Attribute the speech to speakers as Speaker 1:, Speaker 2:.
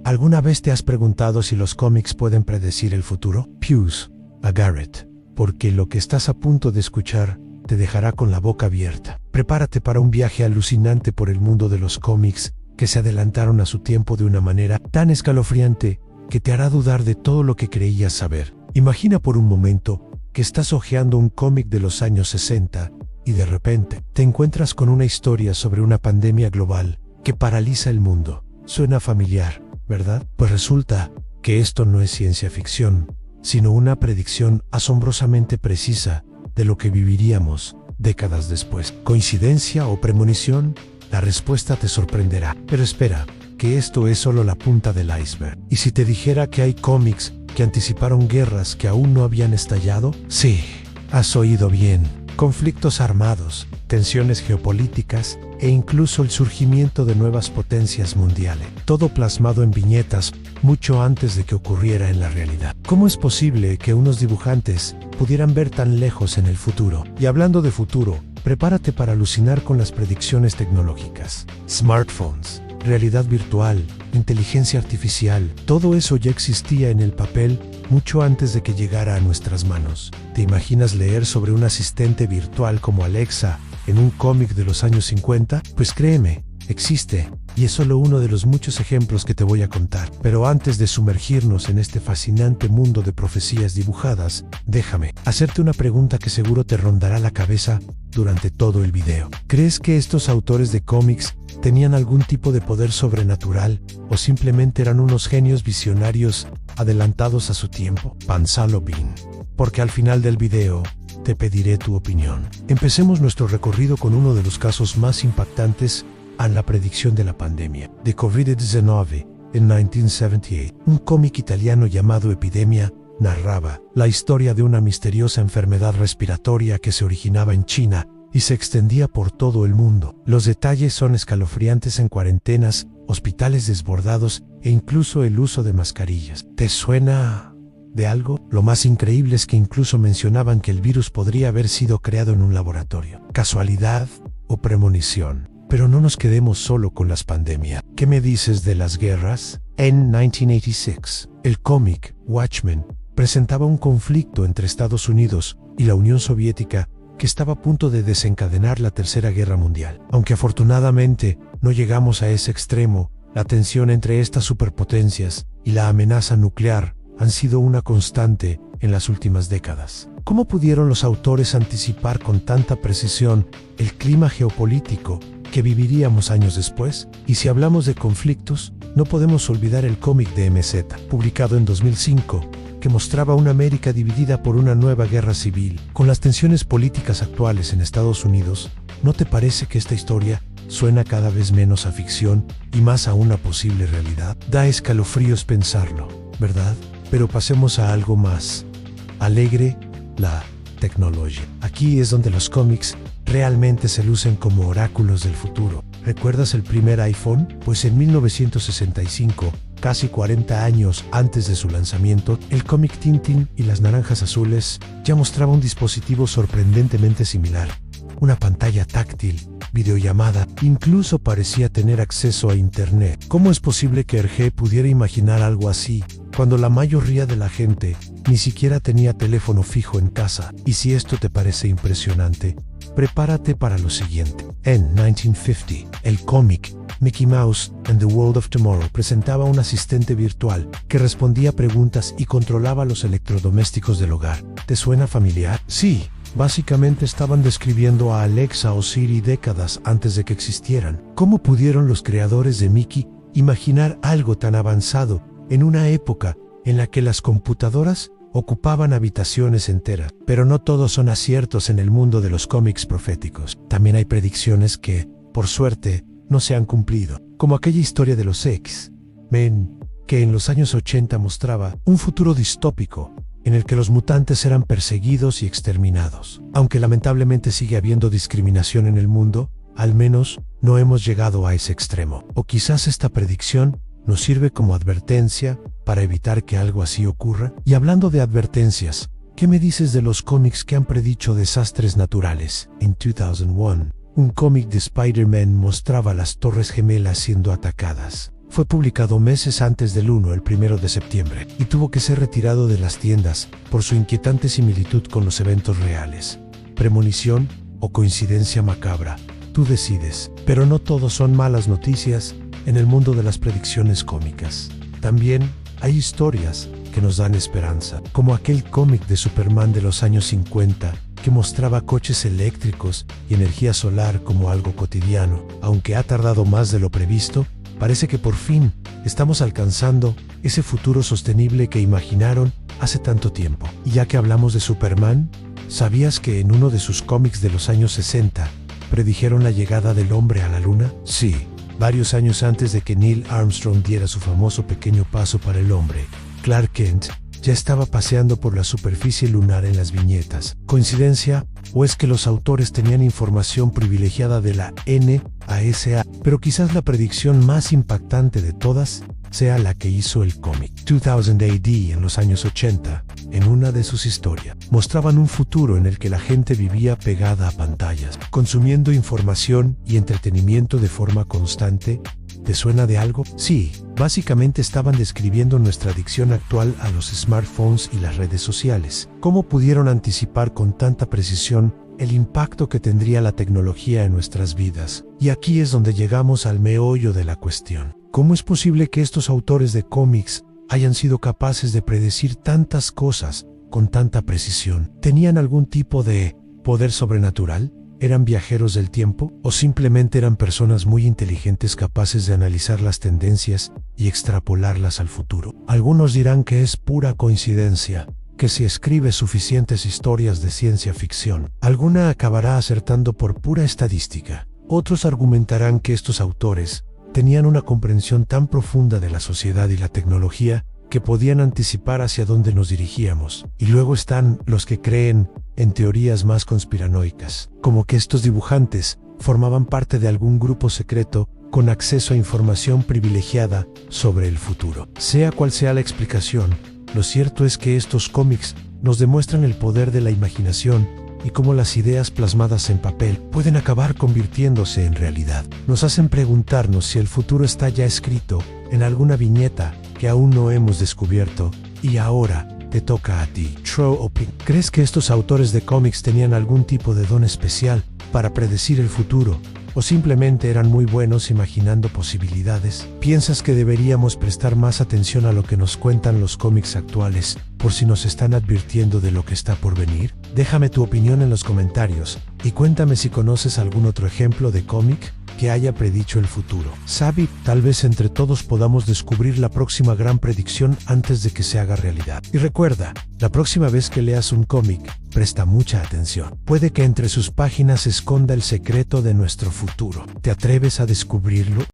Speaker 1: ¿Alguna vez te has preguntado si los cómics pueden predecir el futuro? Pius a Garrett, porque lo que estás a punto de escuchar te dejará con la boca abierta. Prepárate para un viaje alucinante por el mundo de los cómics que se adelantaron a su tiempo de una manera tan escalofriante que te hará dudar de todo lo que creías saber. Imagina por un momento que estás hojeando un cómic de los años 60 y de repente te encuentras con una historia sobre una pandemia global que paraliza el mundo. Suena familiar, ¿verdad? Pues resulta que esto no es ciencia ficción, sino una predicción asombrosamente precisa de lo que viviríamos décadas después. ¿Coincidencia o premonición? La respuesta te sorprenderá. Pero espera, que esto es solo la punta del iceberg. ¿Y si te dijera que hay cómics que anticiparon guerras que aún no habían estallado? Sí, has oído bien. Conflictos armados, tensiones geopolíticas e incluso el surgimiento de nuevas potencias mundiales. Todo plasmado en viñetas mucho antes de que ocurriera en la realidad. ¿Cómo es posible que unos dibujantes pudieran ver tan lejos en el futuro? Y hablando de futuro, prepárate para alucinar con las predicciones tecnológicas. Smartphones, realidad virtual, inteligencia artificial, todo eso ya existía en el papel mucho antes de que llegara a nuestras manos. ¿Te imaginas leer sobre un asistente virtual como Alexa en un cómic de los años 50? Pues créeme, existe, y es solo uno de los muchos ejemplos que te voy a contar. Pero antes de sumergirnos en este fascinante mundo de profecías dibujadas, déjame hacerte una pregunta que seguro te rondará la cabeza durante todo el video. ¿Crees que estos autores de cómics tenían algún tipo de poder sobrenatural o simplemente eran unos genios visionarios adelantados a su tiempo? Pensalo bien, porque al final del video te pediré tu opinión. Empecemos nuestro recorrido con uno de los casos más impactantes en la predicción de la pandemia de COVID-19 en 1978. Un cómic italiano llamado Epidemia narraba la historia de una misteriosa enfermedad respiratoria que se originaba en China y se extendía por todo el mundo. Los detalles son escalofriantes en cuarentenas, hospitales desbordados e incluso el uso de mascarillas. ¿Te suena de algo? Lo más increíble es que incluso mencionaban que el virus podría haber sido creado en un laboratorio. ¿Casualidad o premonición? Pero no nos quedemos solo con las pandemias. ¿Qué me dices de las guerras? En 1986, el cómic Watchmen presentaba un conflicto entre Estados Unidos y la Unión Soviética que estaba a punto de desencadenar la Tercera Guerra Mundial. Aunque afortunadamente no llegamos a ese extremo, la tensión entre estas superpotencias y la amenaza nuclear han sido una constante en las últimas décadas. ¿Cómo pudieron los autores anticipar con tanta precisión el clima geopolítico que viviríamos años después? Y si hablamos de conflictos, no podemos olvidar el cómic de MZ, publicado en 2005, que mostraba una América dividida por una nueva guerra civil. Con las tensiones políticas actuales en Estados Unidos, ¿no te parece que esta historia suena cada vez menos a ficción y más a una posible realidad? Da escalofríos pensarlo, ¿verdad? Pero pasemos a algo más alegre, la tecnología. Aquí es donde los cómics realmente se lucen como oráculos del futuro. ¿Recuerdas el primer iPhone? Pues en 1965, casi 40 años antes de su lanzamiento, el cómic Tintín y las naranjas azules ya mostraba un dispositivo sorprendentemente similar. Una pantalla táctil, videollamada, incluso parecía tener acceso a internet. ¿Cómo es posible que Hergé pudiera imaginar algo así, cuando la mayoría de la gente ni siquiera tenía teléfono fijo en casa? Y si esto te parece impresionante, prepárate para lo siguiente. En 1950, el cómic Mickey Mouse and the World of Tomorrow presentaba un asistente virtual que respondía a preguntas y controlaba los electrodomésticos del hogar. ¿Te suena familiar? Sí. Básicamente estaban describiendo a Alexa o Siri décadas antes de que existieran. ¿Cómo pudieron los creadores de Mickey imaginar algo tan avanzado en una época en la que las computadoras ocupaban habitaciones enteras? Pero no todos son aciertos en el mundo de los cómics proféticos. También hay predicciones que, por suerte, no se han cumplido, como aquella historia de los X-Men, que en los años 80 mostraba un futuro distópico en el que los mutantes eran perseguidos y exterminados. Aunque lamentablemente sigue habiendo discriminación en el mundo, al menos no hemos llegado a ese extremo. O quizás esta predicción nos sirve como advertencia para evitar que algo así ocurra. Y hablando de advertencias, ¿qué me dices de los cómics que han predicho desastres naturales? En 2001, un cómic de Spider-Man mostraba las Torres Gemelas siendo atacadas. fue publicado meses antes del 1 de septiembre, y tuvo que ser retirado de las tiendas por su inquietante similitud con los eventos reales. Premonición o coincidencia macabra, tú decides. Pero no todos son malas noticias en el mundo de las predicciones cómicas. También hay historias que nos dan esperanza, como aquel cómic de Superman de los años 50 que mostraba coches eléctricos y energía solar como algo cotidiano. Aunque ha tardado más de lo previsto, parece que por fin estamos alcanzando ese futuro sostenible que imaginaron hace tanto tiempo. Y ya que hablamos de Superman, ¿sabías que en uno de sus cómics de los años 60 predijeron la llegada del hombre a la luna? Sí, varios años antes de que Neil Armstrong diera su famoso pequeño paso para el hombre, Clark Kent ya estaba paseando por la superficie lunar en las viñetas. ¿Coincidencia? ¿O es que los autores tenían información privilegiada de la NASA? Pero quizás la predicción más impactante de todas sea la que hizo el cómic 2000 AD en los años 80. En una de sus historias, mostraban un futuro en el que la gente vivía pegada a pantallas, consumiendo información y entretenimiento de forma constante. ¿Te suena de algo? Sí, básicamente estaban describiendo nuestra adicción actual a los smartphones y las redes sociales. ¿Cómo pudieron anticipar con tanta precisión el impacto que tendría la tecnología en nuestras vidas? Y aquí es donde llegamos al meollo de la cuestión. ¿Cómo es posible que estos autores de cómics hayan sido capaces de predecir tantas cosas con tanta precisión? ¿Tenían algún tipo de poder sobrenatural? ¿Eran viajeros del tiempo? ¿O simplemente eran personas muy inteligentes capaces de analizar las tendencias y extrapolarlas al futuro? Algunos dirán que es pura coincidencia, que si escribe suficientes historias de ciencia ficción, alguna acabará acertando por pura estadística. Otros argumentarán que estos autores tenían una comprensión tan profunda de la sociedad y la tecnología que podían anticipar hacia dónde nos dirigíamos. Y luego están los que creen en teorías más conspiranoicas, como que estos dibujantes formaban parte de algún grupo secreto con acceso a información privilegiada sobre el futuro. Sea cual sea la explicación, lo cierto es que estos cómics nos demuestran el poder de la imaginación y cómo las ideas plasmadas en papel pueden acabar convirtiéndose en realidad. Nos hacen preguntarnos si el futuro está ya escrito en alguna viñeta que aún no hemos descubierto, y ahora te toca a ti. ¿Crees que estos autores de cómics tenían algún tipo de don especial para predecir el futuro? ¿O simplemente eran muy buenos imaginando posibilidades? ¿Piensas que deberíamos prestar más atención a lo que nos cuentan los cómics actuales, por si nos están advirtiendo de lo que está por venir? Déjame tu opinión en los comentarios, y cuéntame si conoces algún otro ejemplo de cómic que haya predicho el futuro. ¿Sabe? Tal vez entre todos podamos descubrir la próxima gran predicción antes de que se haga realidad. Y recuerda, la próxima vez que leas un cómic, presta mucha atención. Puede que entre sus páginas se esconda el secreto de nuestro futuro. ¿Te atreves a descubrirlo?